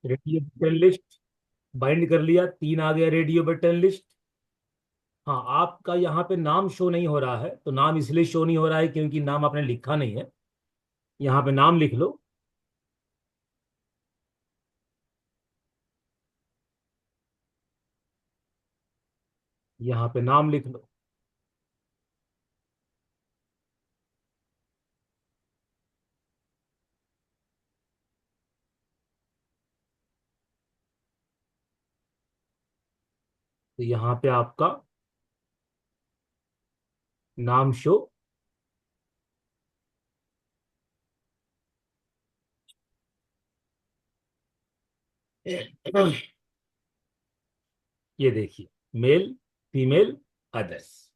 Radio button list bind कर लिया, 3 आ गया रेडियो बटन लिस्ट। हाँ, आपका यहाँ पे नाम शो नहीं हो रहा है, तो नाम इसलिए शो नहीं हो रहा है क्योंकि नाम आपने लिखा नहीं है। यहाँ पे नाम लिख लो। यहाँ पे नाम लिख लो। तो यहाँ पे आपका नाम शो। ये देखिए, मेल, फीमेल, अदर्स।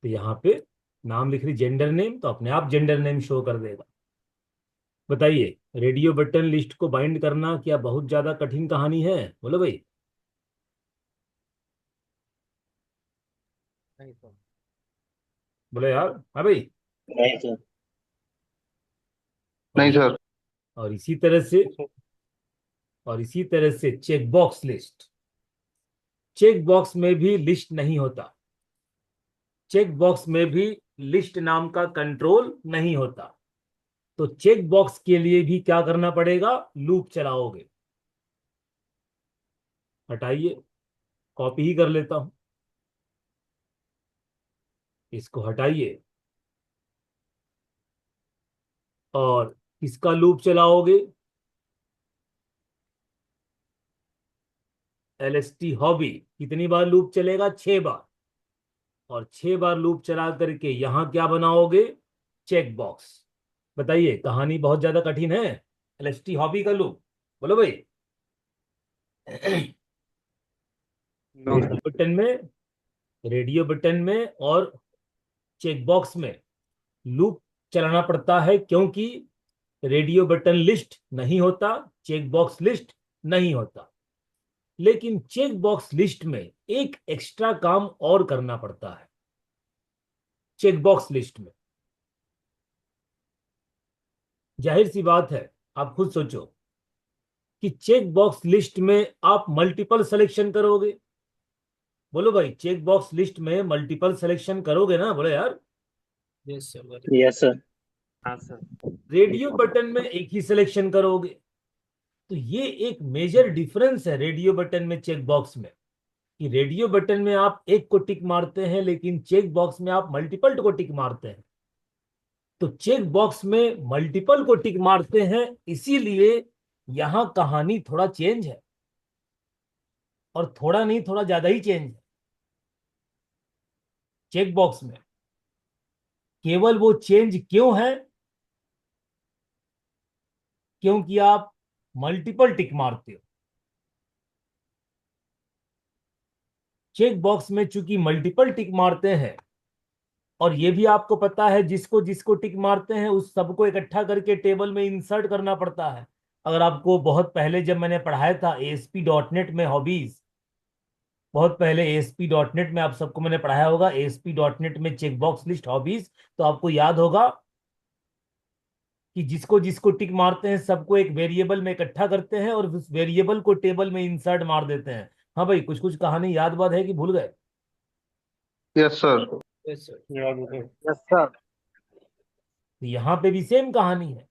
तो यहाँ पे नाम लिख रही जेंडर नेम, तो अपने आप जेंडर नेम शो कर देगा। बताइए, रेडियो बटन लिस्ट को बाइंड करना क्या बहुत ज्यादा कठिन कहानी है? बोलो भाई। नहीं सर। बोलो यार, हाँ भाई। नहीं सर। और नहीं सर। और इसी तरह से check box list. Check box में भी लिस्ट नहीं होता। चेक बॉक्स में भी लिस्ट नाम का कंट्रोल नहीं होता। तो चेक बॉक्स के लिए भी क्या करना पड़ेगा? लूप चलाओगे। हटाइए, कॉपी ही कर लेता हूं। इसको हटाइए, और किसका लूप चलाओगे? LST hobby. कितनी बार लूप चलेगा? 6 बार। और 6 बार लूप चला करके यहां क्या बनाओगे? Check box. बताइए, कहानी बहुत ज्यादा कठिन है? एलएसटी हॉबी का लूप। बोलो भाई। No radio sir. बटन में और चेक बॉक्स में लूप चलाना पड़ता है, क्योंकि रेडियो बटन लिस्ट नहीं होता, चेक बॉक्स लिस्ट नहीं होता। लेकिन चेक बॉक्स लिस्ट में एक एक्स्ट्रा काम और करना पड़ता है। चेक बॉक्स लिस्ट में, जाहिर सी बात है, आप खुद सोचो कि चेक बॉक्स लिस्ट में आप मल्टीपल सिलेक्शन करोगे। बोलो भाई, चेक बॉक्स लिस्ट में मल्टीपल सिलेक्शन करोगे ना? बोलो यार। Yes sir. Yes sir. हाँ सर। रेडियो बटन में एक ही सिलेक्शन करोगे। तो ये एक मेजर डिफरेंस है रेडियो बटन में चेक बॉक्स में, कि रेडियो बटन में आप एक को टिक मारते हैं, लेकिन चेक बॉक्स में आप मल्टीपल को टिक मारते हैं। तो चेक बॉक्स में मल्टीपल को टिक मारते हैं, इसीलिए यहां कहानी थोड़ा चेंज है। और थोड़ा नहीं, थोड़ा ज्यादा ही चेंज है। चेक बॉक्स में केवल वो चेंज क्यों है? क्योंकि आप मल्टीपल टिक मारते हो। चेक बॉक्स में चूंकि मल्टीपल टिक मारते हैं, और ये भी आपको पता है, जिसको जिसको टिक मारते हैं उस सबको इकट्ठा करके टेबल में इंसर्ट करना पड़ता है। अगर आपको बहुत पहले जब मैंने पढ़ाया था ASP.NET में हॉबीज, बहुत पहले ASP.NET में आप सबको मैंने पढ़ाया होगा, ASP.NET में चेक बॉक्स लिस्ट हॉबीज, तो आपको याद होगा कि जिसको जिसको टिक मारते हैं सबको एक वेरिएबल में इकट्ठा करते हैं और उस वेरिएबल को टेबल में इंसर्ट मार देते हैं। हाँ भाई, कुछ कुछ कहानी याद बात है कि भूल गए? Yes sir. Yes sir. Yes sir. तो यहाँ पे भी सेम कहानी है।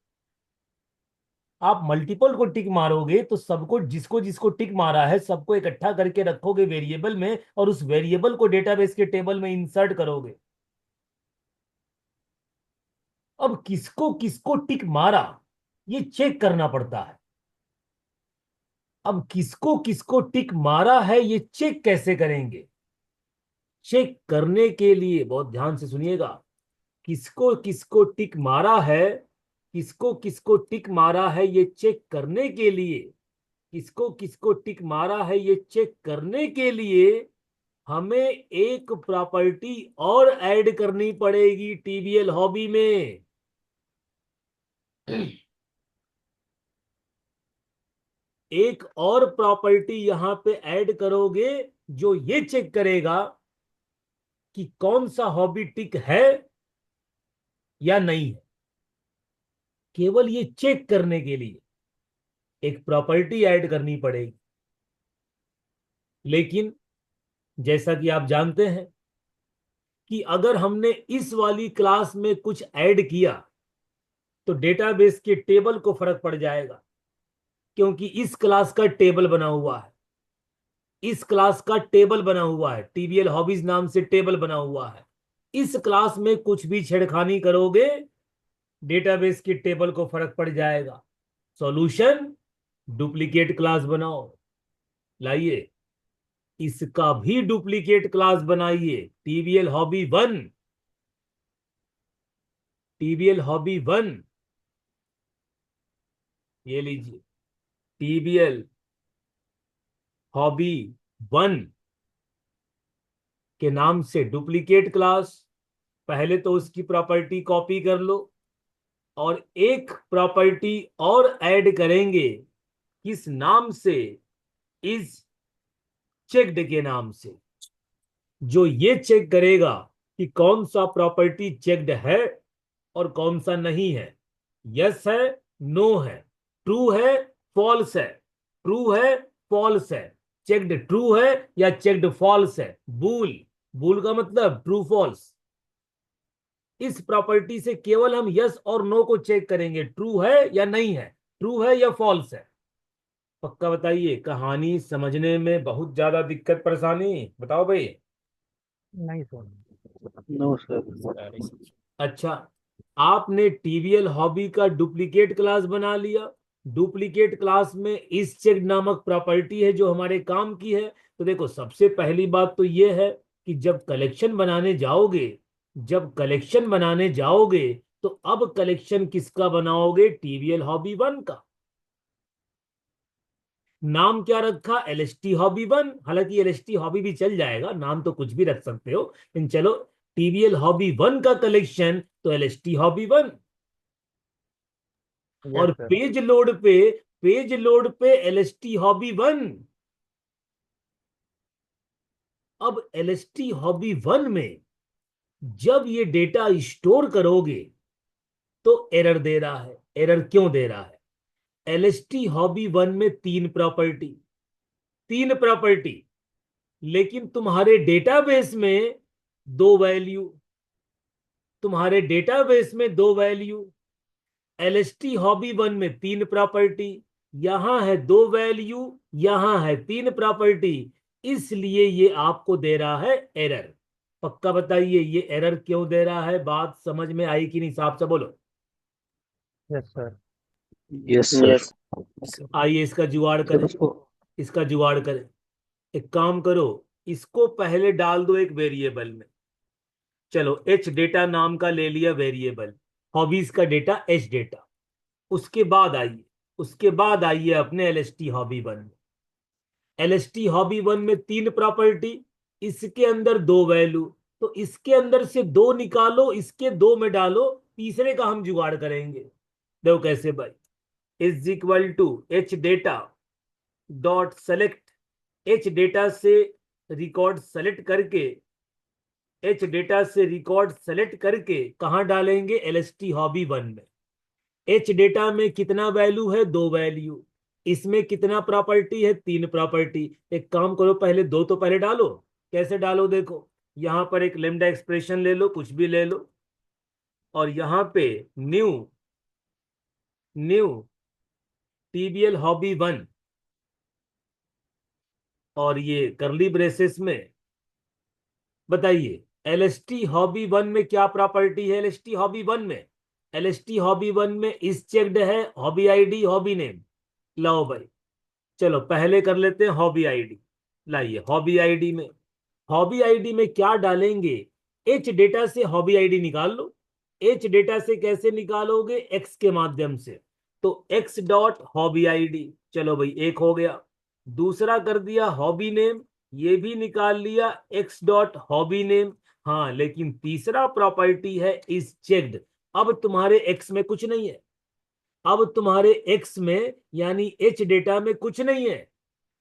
आप मल्टीपल को टिक मारोगे तो सबको, जिसको जिसको टिक मारा है सबको इकट्ठा करके रखोगे वेरिएबल में, और उस वेरिएबल को डेटाबेस के टेबल में इंसर्ट करोगे। अब किसको किसको टिक मारा, ये चेक करना पड़ता है। अब किसको किसको टिक मारा है, ये चेक कैसे करेंगे? चेक करने के लिए बहुत ध्यान से सुनिएगा। किसको किसको टिक मारा है, किसको किसको टिक मारा है, ये चेक करने के लिए, किसको किसको टिक मारा है ये चेक करने के लिए हमें एक प्रॉपर्टी और ऐड करनी पड़ेगी TBL हॉबी में। एक और प्रॉपर्टी यहां पे ऐड करोगे, जो ये चेक करेगा कि कौन सा हॉबी टिक है या नहीं है। केवल ये चेक करने के लिए एक प्रॉपर्टी ऐड करनी पड़ेगी। लेकिन जैसा कि आप जानते हैं कि अगर हमने इस वाली क्लास में कुछ ऐड किया तो डेटाबेस के टेबल को फर्क पड़ जाएगा, क्योंकि इस क्लास का टेबल बना हुआ है, इस क्लास का टेबल बना हुआ है, टीबीएल हॉबीज नाम से टेबल बना हुआ है। इस क्लास में कुछ भी छेड़खानी करोगे डेटाबेस के टेबल को फर्क पड़ जाएगा। सॉल्यूशन, डुप्लीकेट क्लास बनाओ। लाइए, इसका भी डुप्लीकेट क्लास बनाइए, टीबीएल हॉबी 1। टीबीएल हॉबी 1, ये लीजिए, टीबीएल हॉबी 1 के नाम से डुप्लीकेट क्लास। पहले तो उसकी प्रॉपर्टी कॉपी कर लो और एक प्रॉपर्टी और ऐड करेंगे, किस नाम से? इज चेक्ड के नाम से, जो ये चेक करेगा कि कौन सा प्रॉपर्टी चेक्ड है और कौन सा नहीं है, यस है, नो है, ट्रू है, फॉल्स है, ट्रू है, फॉल्स है, चेक्ड ट्रू है या चेक्ड फॉल्स है। बूल, बूल का मतलब ट्रू फॉल्स। इस प्रॉपर्टी से केवल हम यस और नो को चेक करेंगे, ट्रू है या नहीं है, ट्रू है या फॉल्स है। पक्का बताइए, कहानी समझने में बहुत ज्यादा दिक्कत परेशानी बताओ भाई। नहीं सर। No sir. अच्छा, आपने टीवीएल हॉबी का डुप्लीकेट क्लास बना लिया। डुप्लीकेट क्लास में इस चेक नामक प्रॉपर्टी है जो हमारे काम की है। तो देखो, सबसे पहली बात तो ये है कि जब कलेक्शन बनाने जाओगे, जब कलेक्शन बनाने जाओगे तो अब कलेक्शन किसका बनाओगे? टीवीएल हॉबी 1 का। नाम क्या रखा? LST hobby 1। हालांकि एलएसटी हॉबी भी चल जाएगा, नाम तो कुछ भी रख सकते हो, लेकिन चलो, टीवीएल हॉबी 1 का कलेक्शन तो एलएसटी हॉबी 1। यस और सर। पेज लोड पे एलएसटी हॉबी 1। अब एलएसटी हॉबी 1 में जब ये डेटा स्टोर करोगे तो एरर दे रहा है। एरर क्यों दे रहा है? एलएसटी हॉबी 1 में तीन प्रॉपर्टी, लेकिन तुम्हारे डेटाबेस में दो वैल्यू, तुम्हारे डेटाबेस में दो वैल्यू। एलएसटी हॉबी 1 में तीन प्रॉपर्टी, यहां है दो वैल्यू, यहां है तीन प्रॉपर्टी, इसलिए ये आपको दे रहा है एरर। पक्का बताइए, ये एरर क्यों दे रहा है? बात समझ में आई कि नहीं? साफ से बोलो। Yes sir. Yes sir. आइए इसका जुगाड़ सर करें, उसको इसका जुगाड़ करें। एक काम करो, इसको पहले डाल दो एक वेरिएबल में। चलो, एच डेटा नाम का ले लिया वेरिएबल, हॉबीज का डेटा एच डेटा। उसके बाद आइए, उसके बाद आइए अपने एलएसटी हॉबी 1 में। एलएसटी हॉबी 1 में तीन प्रॉपर्टी, इसके अंदर दो वैल्यू, तो इसके अंदर से दो निकालो, इसके दो में डालो, तीसरे का हम जुगाड़ करेंगे। देखो कैसे भाई, is equal to H data dot select. H data से रिकॉर्ड सेलेक्ट करके, एच डेटा से रिकॉर्ड सेलेक्ट करके कहां डालेंगे? एलएसटी हॉबी 1 में। एच डेटा में कितना वैल्यू है? दो वैल्यू। इसमें कितना प्रॉपर्टी है? तीन प्रॉपर्टी। एक काम करो, पहले दो तो पहले डालो। कैसे डालो? देखो, यहां पर एक लेमडा एक्सप्रेशन ले लो, कुछ भी ले लो, और यहां पे न्यू न्यू टीबीएल हॉबी 1, और ये करली ब्रेसेस में बताइए एलएसटी हॉबी 1 में क्या प्रॉपर्टी है? एलएसटी हॉबी 1 में, एलएसटी हॉबी 1 में इस चेक्ड है हॉबी आईडी, हॉबी नेम। लाओ भाई, चलो पहले कर लेते हैं हॉबी आईडी। लाइए, हॉबी आईडी में क्या डालेंगे? एच डेटा से हॉबी आईडी निकाल लो। एच डेटा से कैसे निकालोगे? एक्स के माध्यम से। तो एक्स डॉट हॉबी आईडी, चलो भाई एक हो गया। दूसरा कर दिया हॉबी नेम, ये भी निकाल लिया, एक्स डॉट हॉबी नेम। हाँ, लेकिन तीसरा प्रॉपर्टी है इज चेक्ड। अब तुम्हारे एक्स में कुछ नहीं है, अब तुम्हारे एक्स में यानी एच डेटा में कुछ नहीं है।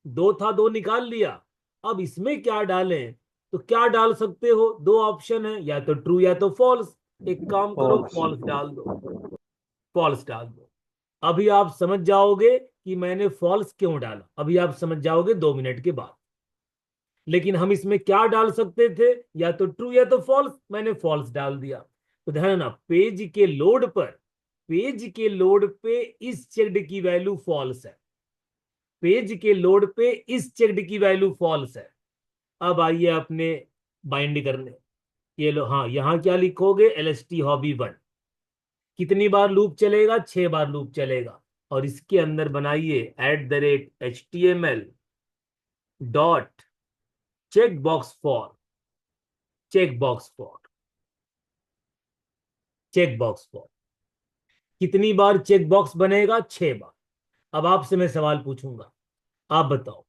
दो था, दो निकाल लिया। अब इसमें क्या डालें? तो क्या डाल सकते हो? दो ऑप्शन है, या तो ट्रू या तो फॉल्स। एक काम करो, फॉल्स। फॉल्स डाल दो, फॉल्स डाल दो। अभी आप समझ जाओगे कि मैंने फॉल्स क्यों डाला, अभी आप समझ जाओगे 2 मिनट के बाद। लेकिन हम इसमें क्या डाल सकते थे, या तो ट्रू या तो फॉल्स, मैंने फॉल्स डाल दिया। तो ध्यान ना, पेज के लोड पे इस चेक्ड की वैल्यू फॉल्स है, पेज के लोड पे इस चेक्ड की वैल्यू फॉल्स है। अब आइए अपने बाइंड करने। ये लो, हाँ यहां क्या लिखोगे, LST हॉबी 1। कितनी बार लूप चलेगा, 6 बार लूप चलेगा। और इसके अंदर बनाइए @HTML dot check box for, check box for, check box for. कितनी बार चेक बॉक्स बनेगा, 6 बार। अब आपसे मैं सवाल पूछूंगा, आप बताओ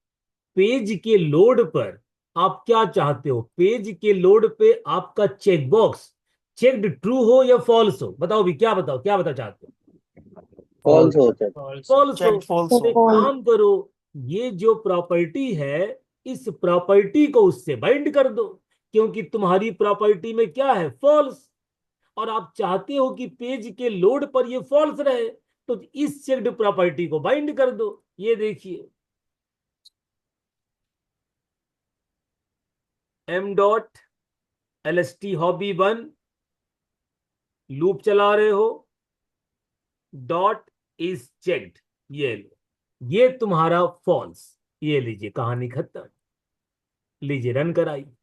पेज के लोड पर आप क्या चाहते हो, पेज के लोड पे आपका चेक बॉक्स चेक्ड ट्रू हो या फॉल्स हो, बताओ भी, क्या बताओ, क्या बता चाहते हो। फॉल्स होता है। फॉल्स हो, फॉल्स हो। चेक फॉल्स तो हो। एक काम करो, ये जो प्रॉपर्टी है, इस प्रॉपर्टी को उससे बाइंड कर दो, क्योंकि तुम्हारी प्रॉपर्टी में क्या है, फॉल्स। और आप चाहते हो कि पेज के लोड पर ये फॉल्स रहे, तो इस चेक्ड प्रॉपर्टी को बाइंड कर दो। ये देखिए, m.lst हॉबी 1 लूप चला रहे हो, डॉट इज चेक्ड, ये लो, ये तुम्हारा फॉल्स। ये लीजिए, कहानी खत्म। लीजिए रन कराइए,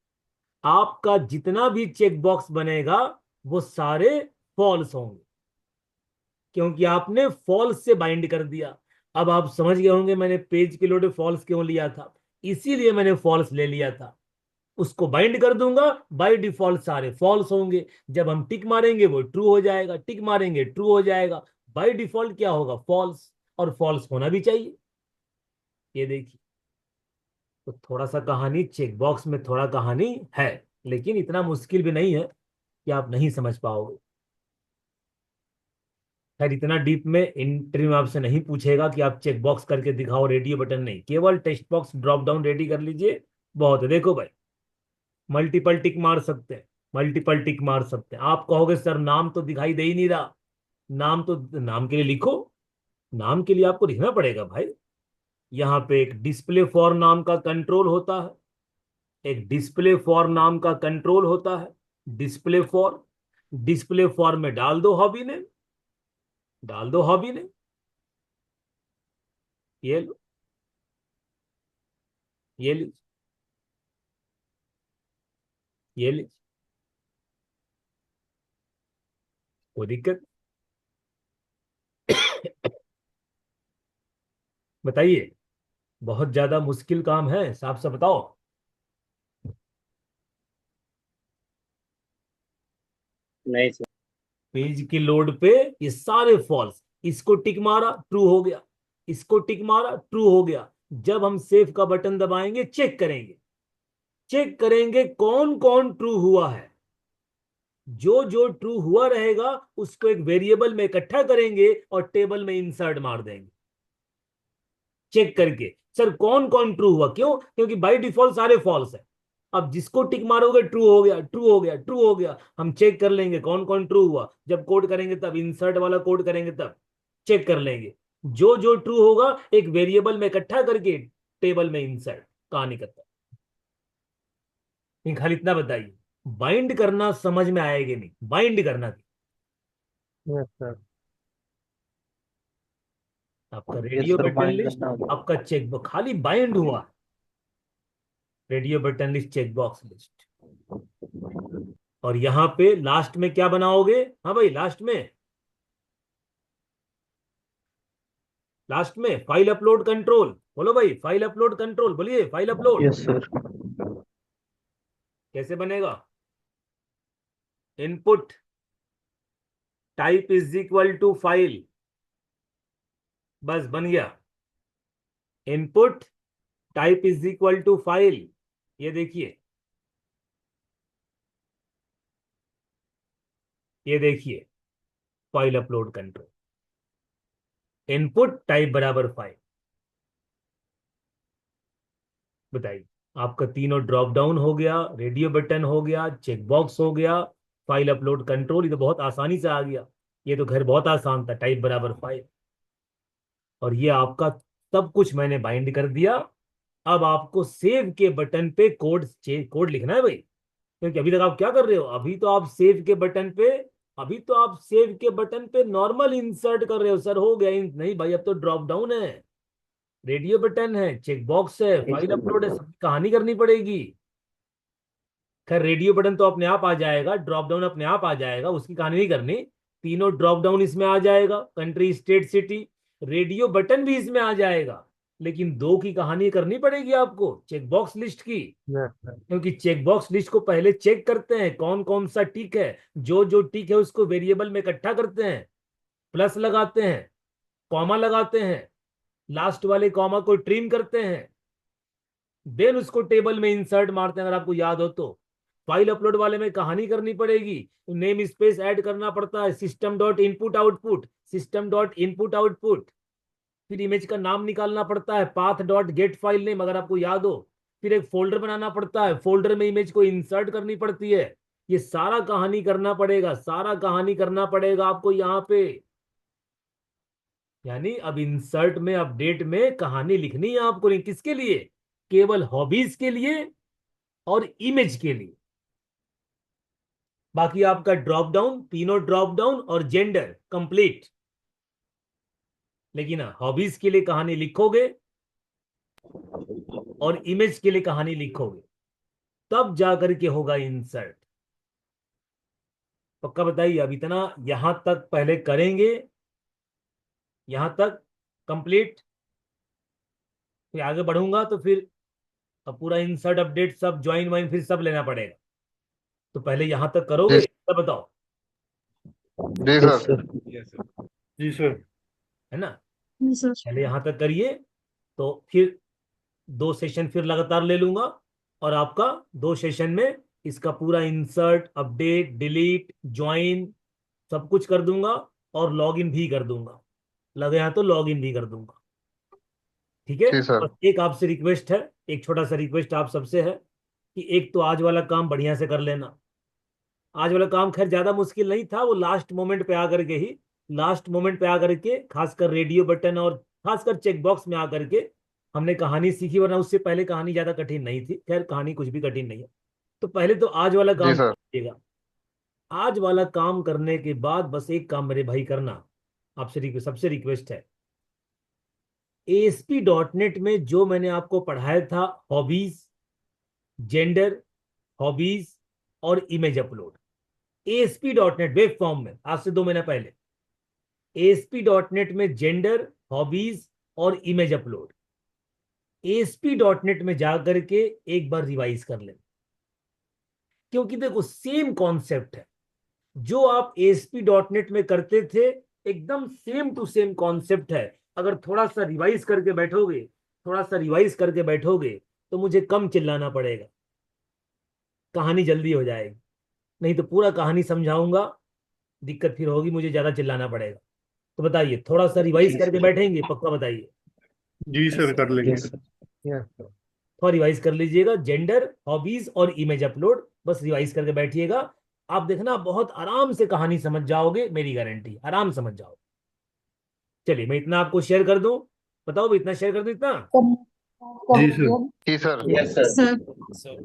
आपका जितना भी चेक बॉक्स बनेगा वो सारे फॉल्स होंगे, क्योंकि आपने फॉल्स से बाइंड कर दिया। अब आप समझ गए होंगे मैंने पेज के लोड फॉल्स क्यों लिया था, इसीलिए मैंने फॉल्स ले लिया था। उसको बाइंड कर दूंगा, बाय डिफॉल्ट सारे फॉल्स होंगे। जब हम टिक मारेंगे वो ट्रू हो जाएगा, टिक मारेंगे ट्रू हो जाएगा। बाय डिफॉल्ट क्या होगा, फॉल्स। और फॉल्स होना भी चाहिए। ये देखिए, तो थोड़ा सा कहानी चेक बॉक्स में, थोड़ा कहानी है, लेकिन इतना मुश्किल भी नहीं है कि आप नहीं समझ पाओगे। खैर इतना डीप में इंटरव्यू में आपसे नहीं पूछेगा कि आप चेक बॉक्स करके दिखाओ, रेडियो बटन नहीं, केवल text box drop down ready कर लीजिए, बहुत है। देखो भाई, मल्टीपल टिक मार सकते हैं, मल्टीपल टिक मार सकते हैं। आप कहोगे सर नाम तो दिखाई दे ही नहीं रहा, नाम तो, नाम के लिए लिखो, नाम के लिए आपको लिखना पड़ेगा भाई। यहाँ पे एक डिस्प्ले फॉर नाम का कंट्रोल होता है, एक डिस्प्ले फॉर नाम का कंट्रोल होता है, डिस्प्ले फॉर। डिस्प्ले फॉर में डाल दो हॉबी ने, डाल दो हॉबी ने, ये लो, ये लीजिए, ये लीजिए, कोई दिक्कत। बताइए, बहुत ज्यादा मुश्किल काम है, साफ साफ बताओ। नहीं सर। पेज की लोड पे ये सारे फॉल्स, इसको टिक मारा ट्रू हो गया, इसको टिक मारा ट्रू हो गया। जब हम सेव का बटन दबाएंगे, चेक करेंगे, चेक करेंगे कौन कौन ट्रू हुआ है। जो जो ट्रू हुआ रहेगा उसको एक वेरिएबल में इकट्ठा करेंगे और टेबल में इंसर्ट मार देंगे, चेक करके सर कौन कौन ट्रू हुआ। क्यों, क्योंकि बाय डिफॉल्ट सारे फॉल्स है। अब जिसको टिक मारोगे ट्रू हो गया, ट्रू हो गया, ट्रू हो गया, हम चेक कर लेंगे कौन कौन ट्रू हुआ। जब कोड करेंगे तब, इंसर्ट वाला कोड करेंगे तब चेक कर लेंगे। जो जो ट्रू होगा एक वेरिएबल में इकट्ठा करके टेबल में इंसर्ट, कहानी खत्म। खाली इतना बताइए, बाइंड करना समझ में आएगी नहीं, बाइंड करना थी। Yes sir. आपका yes radio sir, button bind list, करना होगा। आपका चेक खाली बाइंड हुआ, radio button list, check box list. और यहां पे लास्ट में क्या बनाओगे, हाँ भाई लास्ट में, लास्ट में फाइल अपलोड कंट्रोल, बोलो भाई फाइल अपलोड कंट्रोल, बोलिए फाइल अपलोड। Yes sir. कैसे बनेगा, input type is equal to file, बस बन गया। Input type is equal to file, ये देखिए, ये देखिए, file upload control, input type बराबर फाइल। बताइए, आपका तीनों ड्रॉप डाउन हो गया, रेडियो बटन हो गया, चेक बॉक्स हो गया, फाइल अपलोड कंट्रोल, ये तो बहुत आसानी से आ गया। ये तो घर बहुत आसान था, टाइप बराबर फाइल। और ये आपका सब कुछ मैंने बाइंड कर दिया। अब आपको सेव के बटन पे कोड लिखना है भाई, क्योंकि अभी तक आप क्या कर रहे हो, अभी तो आप सेव के बटन पे नॉर्मल इंसर्ट कर रहे हो। सर हो गया नहीं भाई, अब तो ड्रॉप डाउन है, रेडियो बटन है, चेक बॉक्स है, फाइल अपलोड है, सब कहानी करनी पड़ेगी। खैर रेडियो बटन तो अपने आप आ जाएगा, ड्रॉप डाउन अपने आप आ जाएगा, उसकी कहानी नहीं करनी। तीनों ड्रॉप डाउन इसमें आ जाएगा, country state city, radio button भी इसमें आ जाएगा। लेकिन दो की कहानी करनी पड़ेगी आपको, चेक बॉक्स लिस्ट की। क्योंकि चेक बॉक्स लिस्ट को पहले चेक करते हैं कौन कौन सा टिक है, जो जो टिक है उसको वेरिएबल में इकट्ठा करते हैं, प्लस लगाते हैं, कॉमा लगाते हैं, लास्ट वाले कॉमा को ट्रिम करते हैं, देन उसको टेबल में इंसर्ट मारते हैं। अगर आपको याद हो तो फाइल अपलोड वाले में कहानी करनी पड़ेगी, नेम स्पेस ऐड करना पड़ता है, system dot input output, system dot input output, फिर इमेज का नाम निकालना पड़ता है, path dot gate file name अगर आपको याद हो, फिर एक फोल्डर बनाना पड़ता है, फोल्डर में इमेज को इंसर्ट करनी पड़ती है। ये सारा कहानी करना पड़ेगा, सारा कहानी करना पड़ेगा आपको यहाँ पे। यानी अब इंसर्ट में, अपडेट में कहानी लिखनी है आपको, नहीं किसके लिए, केवल हॉबीज के लिए और इमेज के लिए। बाकी आपका ड्रॉप डाउन, तीनों ड्रॉप डाउन और जेंडर कंप्लीट। लेकिन हॉबीज के लिए कहानी लिखोगे और इमेज के लिए कहानी लिखोगे, तब जाकर के होगा इंसर्ट। पक्का बताइए, अब इतना यहां तक पहले करेंगे, यहां तक कंप्लीट, फिर आगे बढ़ूंगा तो फिर अब पूरा इंसर्ट अपडेट सब ज्वाइन वाइन फिर सब लेना पड़ेगा। तो पहले यहां तक करोगे तब बताओ। जी यस सर। सर। जी सर। है ना, पहले यहां तक करिए, तो फिर 2 सेशन फिर लगातार ले लूंगा, और आपका 2 सेशन में इसका पूरा इंसर्ट अपडेट डिलीट ज्वाइन सब कुछ कर दूंगा, और लॉगिन भी कर दूंगा, लगे यहाँ तो लॉगिन भी कर दूंगा। ठीक है, जी सर। बस एक आपसे रिक्वेस्ट है, एक छोटा सा रिक्वेस्ट आप सबसे है कि एक तो आज वाला काम बढ़िया से कर लेना। आज वाला काम खैर ज्यादा मुश्किल नहीं था, वो लास्ट मोमेंट पे आकर के ही, लास्ट मोमेंट पे आकर के, खासकर रेडियो बटन और खासकर चेक बॉक्स में आकर के हमने कहानी सीखी, वरना उससे पहले कहानी ज्यादा कठिन नहीं थी। खैर कहानी कुछ भी कठिन नहीं है। तो पहले तो आज वाला जी काम सर। कीजिएगा। आज वाला काम करने के बाद बस एक काम मेरे भाई करना, आपसे सबसे रिक्वेस्ट है, ASP.NET में जो मैंने आपको पढ़ाया था, हॉबीज, जेंडर, हॉबीज और image upload, ASP.NET web form में, आज से 2 महीना पहले, ASP.NET में जेंडर, हॉबीज और इमेज अपलोड, ASP.NET में जाकर के एक बार रिवाइज कर लें। क्योंकि देखो सेम कॉन्सेप्ट है, जो आप ASP.NET में करते थे एकदम सेम टू सेम कॉन्सेप्ट है। अगर थोड़ा सा रिवाइज करके बैठोगे, थोड़ा सा रिवाइज करके बैठोगे, तो मुझे कम चिल्लाना पड़ेगा, कहानी जल्दी हो जाएगी। नहीं तो पूरा कहानी समझाऊंगा, दिक्कत फिर होगी, मुझे ज्यादा चिल्लाना पड़ेगा। तो बताइए, थोड़ा सा रिवाइज जी करके सर। बैठेंगे, पक्का बताइए। जी सर, कर लेंगे। Yes sir. थोड़ा रिवाइज कर लीजिएगा, जेंडर, हॉबीज और इमेज अपलोड, बस रिवाइज करके बैठिएगा। आप देखना बहुत आराम से कहानी समझ जाओगे, मेरी गारंटी, आराम समझ जाओगे। चलिए मैं इतना आपको शेयर कर दूं, बताओ भाई, इतना शेयर कर दूं इतना। जी सर। जी सर। Yes sir. सर।